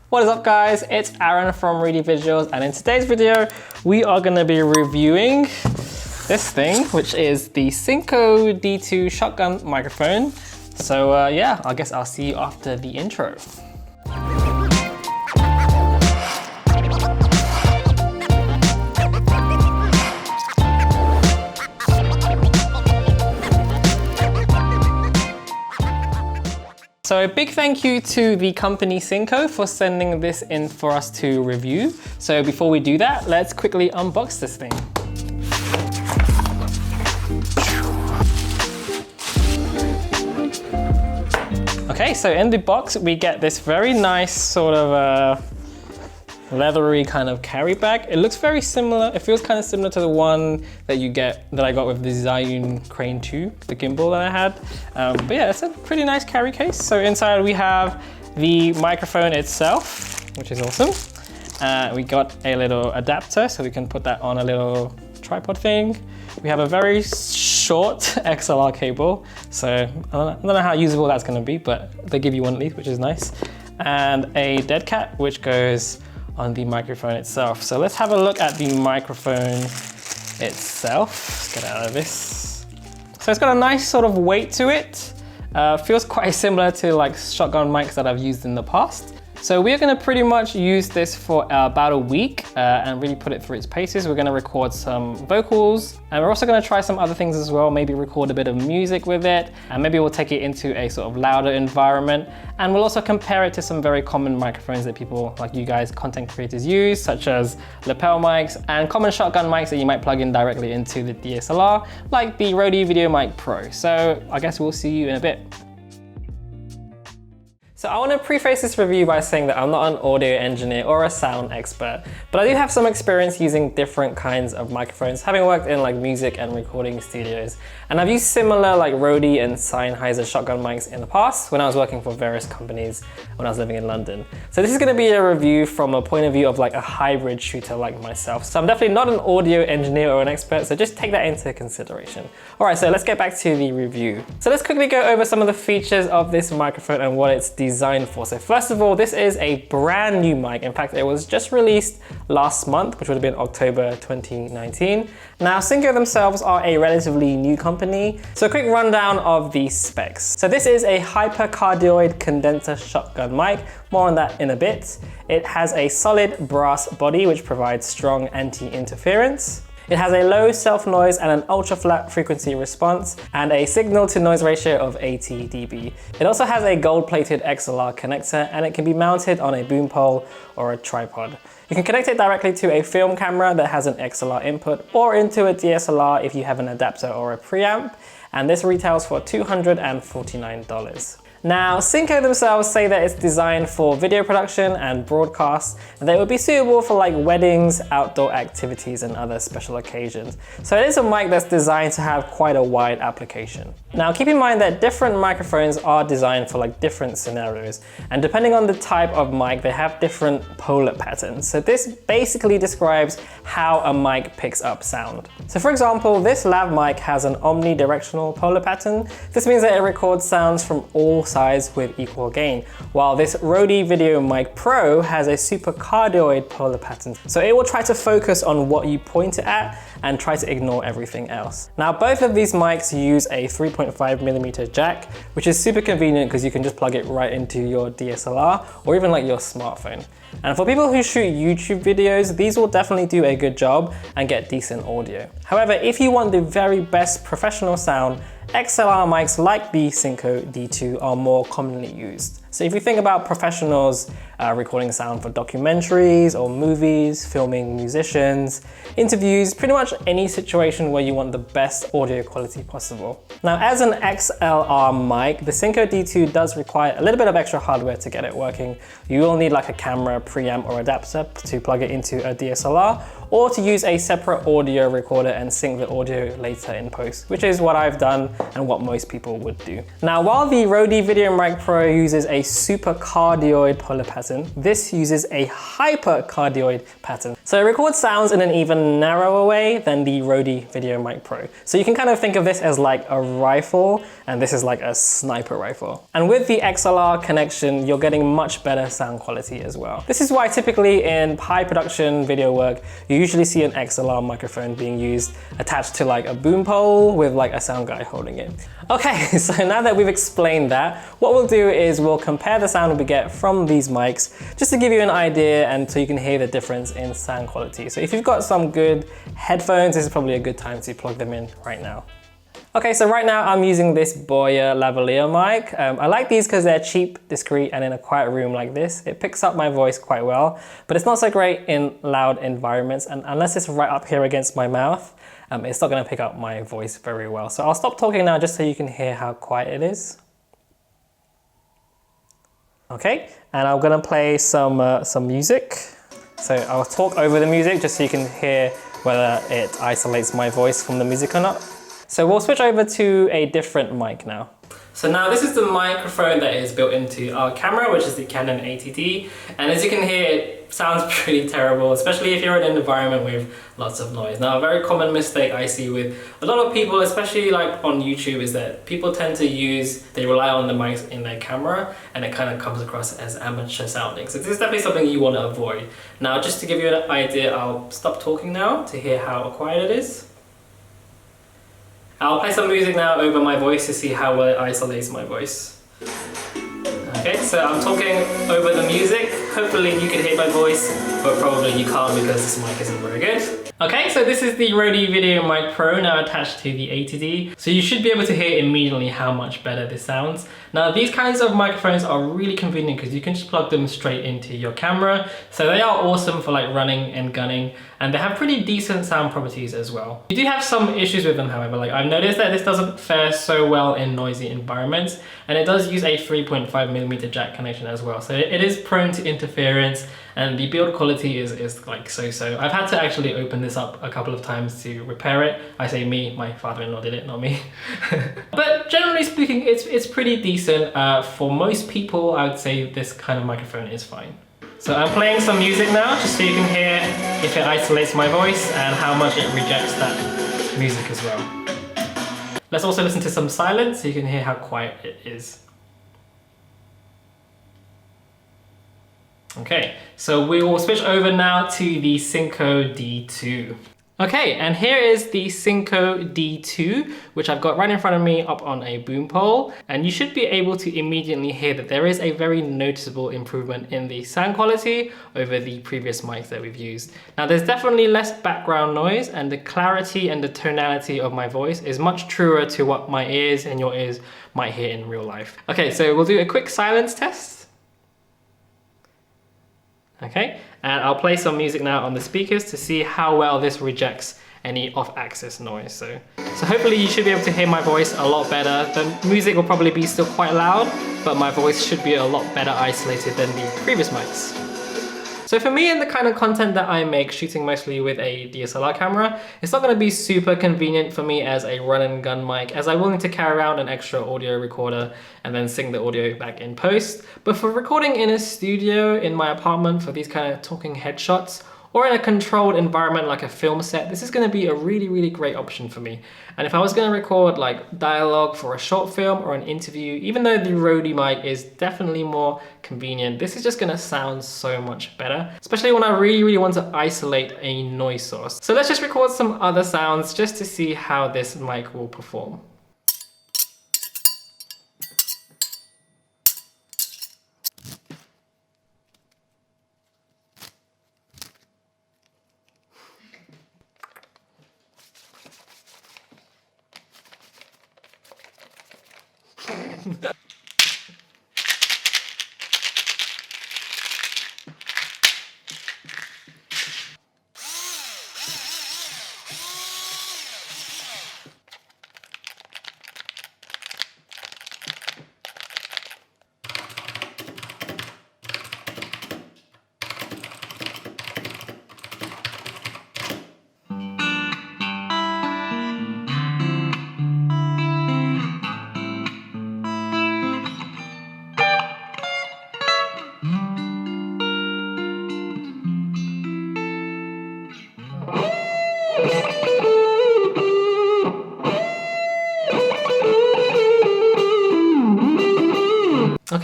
What is up guys, it's Aaron from Rudy Visuals, and in today's video we are going to be reviewing this thing, which is the SYNCO D2 shotgun microphone. So yeah, I guess I'll see you after the intro. So a big thank you to the company SYNCO for sending this in for us to review. So before we do that, let's quickly unbox this thing. Okay, so in the box we get this very nice sort of leathery kind of carry bag. It looks very similar. It feels kind of similar to the one that I got with the Zhiyun Crane 2, the gimbal that I had. But yeah, it's a pretty nice carry case. So inside we have the microphone itself, which is awesome. We got a little adapter, so we can put that on a little tripod thing. We have a very short XLR cable. So I don't know how usable that's gonna be, but they give you one at least, which is nice. And a dead cat, which goes on the microphone itself. So let's have a look at the microphone itself. Let's get out of this. So it's got a nice sort of weight to it. Feels quite similar to like shotgun mics that I've used in the past. So we're gonna pretty much use this for about a week and really put it through its paces. We're gonna record some vocals, and we're also gonna try some other things as well, maybe record a bit of music with it, and maybe we'll take it into a sort of louder environment. And we'll also compare it to some very common microphones that people like you guys, content creators, use, such as lapel mics and common shotgun mics that you might plug in directly into the DSLR, like the Rode VideoMic Pro. So I guess we'll see you in a bit. So I want to preface this review by saying that I'm not an audio engineer or a sound expert, but I do have some experience using different kinds of microphones, having worked in like music and recording studios. And I've used similar like Rode and Sennheiser shotgun mics in the past when I was working for various companies when I was living in London. So this is going to be a review from a point of view of like a hybrid shooter like myself. So I'm definitely not an audio engineer or an expert, so just take that into consideration. All right, so let's get back to the review. So let's quickly go over some of the features of this microphone and what it's designed for. So first of all, this is a brand new mic. In fact, it was just released last month, which would have been October 2019. Now, SYNCO themselves are a relatively new company. So a quick rundown of the specs. So this is a hyper-cardioid condenser shotgun mic. More on that in a bit. It has a solid brass body, which provides strong anti-interference. It has a low self-noise and an ultra-flat frequency response and a signal-to-noise ratio of 80 dB. It also has a gold-plated XLR connector, and it can be mounted on a boom pole or a tripod. You can connect it directly to a film camera that has an XLR input or into a DSLR if you have an adapter or a preamp, and this retails for $249. Now, SYNCO themselves say that it's designed for video production and broadcast, and that it would be suitable for like weddings, outdoor activities, and other special occasions. So it is a mic that's designed to have quite a wide application. Now, keep in mind that different microphones are designed for like different scenarios, and depending on the type of mic, they have different polar patterns. So this basically describes how a mic picks up sound. So for example, this lav mic has an omnidirectional polar pattern. This means that it records sounds from all sides with equal gain, while this Rode VideoMic Pro has a super-cardioid polar pattern. So it will try to focus on what you point it at and try to ignore everything else. Now, both of these mics use a 3.5mm jack, which is super convenient because you can just plug it right into your DSLR or even like your smartphone. And for people who shoot YouTube videos, these will definitely do a good job and get decent audio. However, if you want the very best professional sound, XLR mics like the SYNCO D2 are more commonly used. So if you think about professionals recording sound for documentaries or movies, filming musicians, interviews, pretty much any situation where you want the best audio quality possible. Now, as an XLR mic, the SYNCO D2 does require a little bit of extra hardware to get it working. You will need like a camera, preamp, or adapter to plug it into a DSLR, or to use a separate audio recorder and sync the audio later in post, which is what I've done and what most people would do. Now, while the Rode VideoMic Pro uses a a super-cardioid polar pattern. This uses a hyper-cardioid pattern. So it records sounds in an even narrower way than the Rode VideoMic Pro. So you can kind of think of this as like a rifle, and this is like a sniper rifle. And with the XLR connection, you're getting much better sound quality as well. This is why typically in high production video work, you usually see an XLR microphone being used attached to like a boom pole with like a sound guy holding it. Okay, so now that we've explained that, what we'll do is we'll compare the sound we get from these mics just to give you an idea and so you can hear the difference in sound quality. So if you've got some good headphones, this is probably a good time to plug them in right now. Okay, so right now I'm using this Boya lavalier mic. I like these because they're cheap, discreet, and in a quiet room like this, it picks up my voice quite well, but it's not so great in loud environments, and unless it's right up here against my mouth, it's not gonna pick up my voice very well. So I'll stop talking now just so you can hear how quiet it is. Okay, and I'm gonna play some music. So I'll talk over the music just so you can hear whether it isolates my voice from the music or not. So we'll switch over to a different mic now. So now this is the microphone that is built into our camera, which is the Canon 80D. And as you can hear, it sounds pretty terrible, especially if you're in an environment with lots of noise. Now, a very common mistake I see with a lot of people, especially like on YouTube, is that people tend to they rely on the mics in their camera, and it kind of comes across as amateur sounding. So this is definitely something you want to avoid. Now, just to give you an idea, I'll stop talking now to hear how quiet it is. I'll play some music now over my voice to see how well it isolates my voice. Okay, so I'm talking over the music. Hopefully you can hear my voice, but probably you can't because this mic isn't very good. Okay, so this is the Rode VideoMic Pro now attached to the 80D. So you should be able to hear immediately how much better this sounds. Now these kinds of microphones are really convenient because you can just plug them straight into your camera. So they are awesome for like running and gunning, and they have pretty decent sound properties as well. You do have some issues with them, however. Like I've noticed that this doesn't fare so well in noisy environments, and it does use a 3.5mm jack connection as well. So it is prone to interference, and the build quality is like so-so. I've had to actually open this up a couple of times to repair it. I say me, my father-in-law did it, not me. But generally speaking, it's pretty decent. For most people, I would say this kind of microphone is fine. So I'm playing some music now, just so you can hear if it isolates my voice and how much it rejects that music as well. Let's also listen to some silence so you can hear how quiet it is. Okay, so we will switch over now to the SYNCO D2. Okay, and here is the SYNCO D2, which I've got right in front of me up on a boom pole. And you should be able to immediately hear that there is a very noticeable improvement in the sound quality over the previous mics that we've used. Now there's definitely less background noise, and the clarity and the tonality of my voice is much truer to what my ears and your ears might hear in real life. Okay, so we'll do a quick silence test. Okay, and I'll play some music now on the speakers to see how well this rejects any off-axis noise. So hopefully you should be able to hear my voice a lot better. The music will probably be still quite loud, but my voice should be a lot better isolated than the previous mics. So for me and the kind of content that I make, shooting mostly with a DSLR camera, it's not going to be super convenient for me as a run and gun mic, as I will need to carry around an extra audio recorder and then sync the audio back in post. But for recording in a studio in my apartment for these kind of talking headshots, or in a controlled environment like a film set, this is going to be a really great option for me. And if I was going to record like dialogue for a short film or an interview, even though the Rode mic is definitely more convenient, this is just going to sound so much better, especially when I really want to isolate a noise source. So let's just record some other sounds just to see how this mic will perform.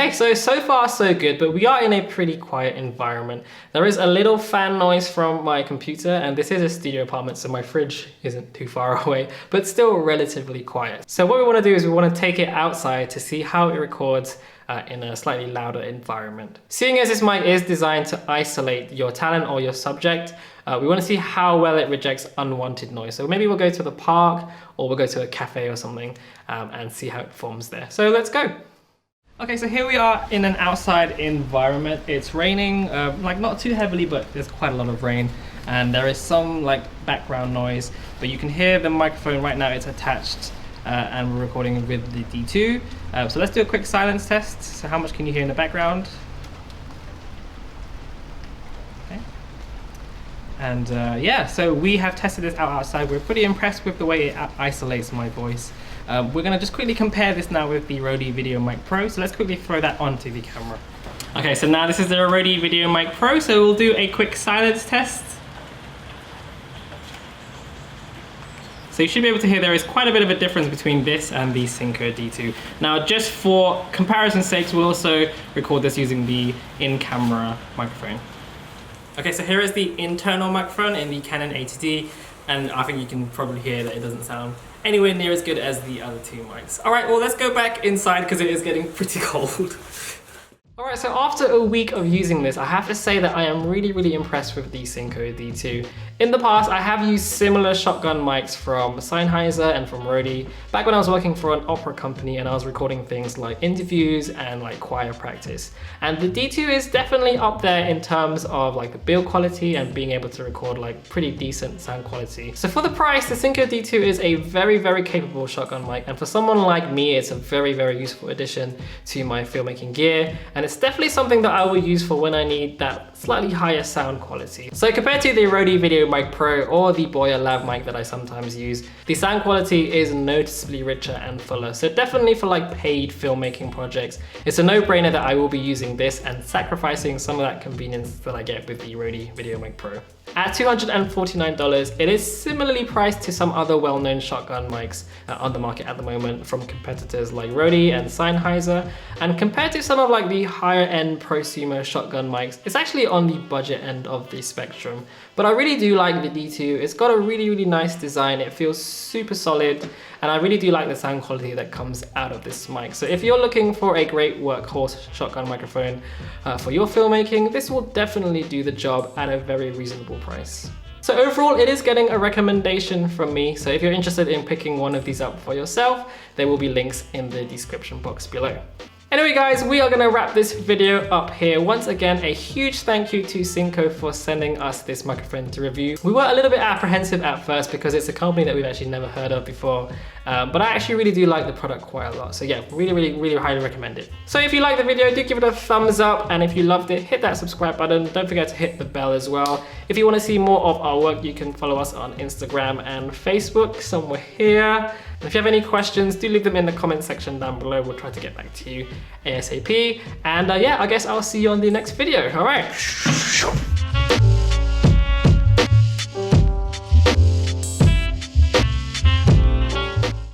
Okay, so far so good, but we are in a pretty quiet environment. There is a little fan noise from my computer, and this is a studio apartment, so my fridge isn't too far away, but still relatively quiet. So what we want to do is we want to take it outside to see how it records in a slightly louder environment. Seeing as this mic is designed to isolate your talent or your subject, we want to see how well it rejects unwanted noise. So maybe we'll go to the park or we'll go to a cafe or something and see how it performs there. So let's go. Okay, so here we are in an outside environment. It's raining, like not too heavily, but there's quite a lot of rain. And there is some like background noise, but you can hear the microphone right now. It's attached and we're recording with the D2. So let's do a quick silence test. So how much can you hear in the background? Okay. And yeah, so we have tested this out outside. We're pretty impressed with the way it isolates my voice. We're gonna just quickly compare this now with the Rode VideoMic Pro. So let's quickly throw that onto the camera. Okay, so now this is the Rode VideoMic Pro. So we'll do a quick silence test. So you should be able to hear there is quite a bit of a difference between this and the SYNCO D2. Now, just for comparison's sake, we'll also record this using the in-camera microphone. Okay, so here is the internal microphone in the Canon 80D, and I think you can probably hear that it doesn't sound anywhere near as good as the other two mics. All right, well, let's go back inside because it is getting pretty cold. All right, so after a week of using this, I have to say that I am really impressed with the SYNCO D2. In the past, I have used similar shotgun mics from Sennheiser and from Rode back when I was working for an opera company and I was recording things like interviews and like choir practice. And the D2 is definitely up there in terms of like the build quality and being able to record like pretty decent sound quality. So for the price, the SYNCO D2 is a very capable shotgun mic, and for someone like me, it's a very useful addition to my filmmaking gear, and it's definitely something that I will use for when I need that slightly higher sound quality. So compared to the Rode VideoMic Pro or the Boya lav mic that I sometimes use, the sound quality is noticeably richer and fuller. So definitely for like paid filmmaking projects, it's a no-brainer that I will be using this and sacrificing some of that convenience that I get with the Rode VideoMic Pro. At $249, it is similarly priced to some other well-known shotgun mics on the market at the moment from competitors like Rode and Sennheiser. And compared to some of like the higher-end prosumer shotgun mics, it's actually on the budget end of the spectrum. But I really do like the D2. It's got a really nice design. It feels super solid, and I really do like the sound quality that comes out of this mic. So if you're looking for a great workhorse shotgun microphone for your filmmaking, this will definitely do the job at a very reasonable price. So overall, it is getting a recommendation from me. So if you're interested in picking one of these up for yourself, there will be links in the description box below. Anyway guys, we are gonna wrap this video up here. Once again, a huge thank you to SYNCO for sending us this microphone to review. We were a little bit apprehensive at first because it's a company that we've actually never heard of before, but I actually really do like the product quite a lot. So yeah, really highly recommend it. So if you like the video, do give it a thumbs up, and if you loved it, hit that subscribe button. Don't forget to hit the bell as well. If you want to see more of our work, you can follow us on Instagram and Facebook, somewhere here. And if you have any questions, do leave them in the comment section down below. We'll try to get back to you ASAP. And yeah, I guess I'll see you on the next video. All right.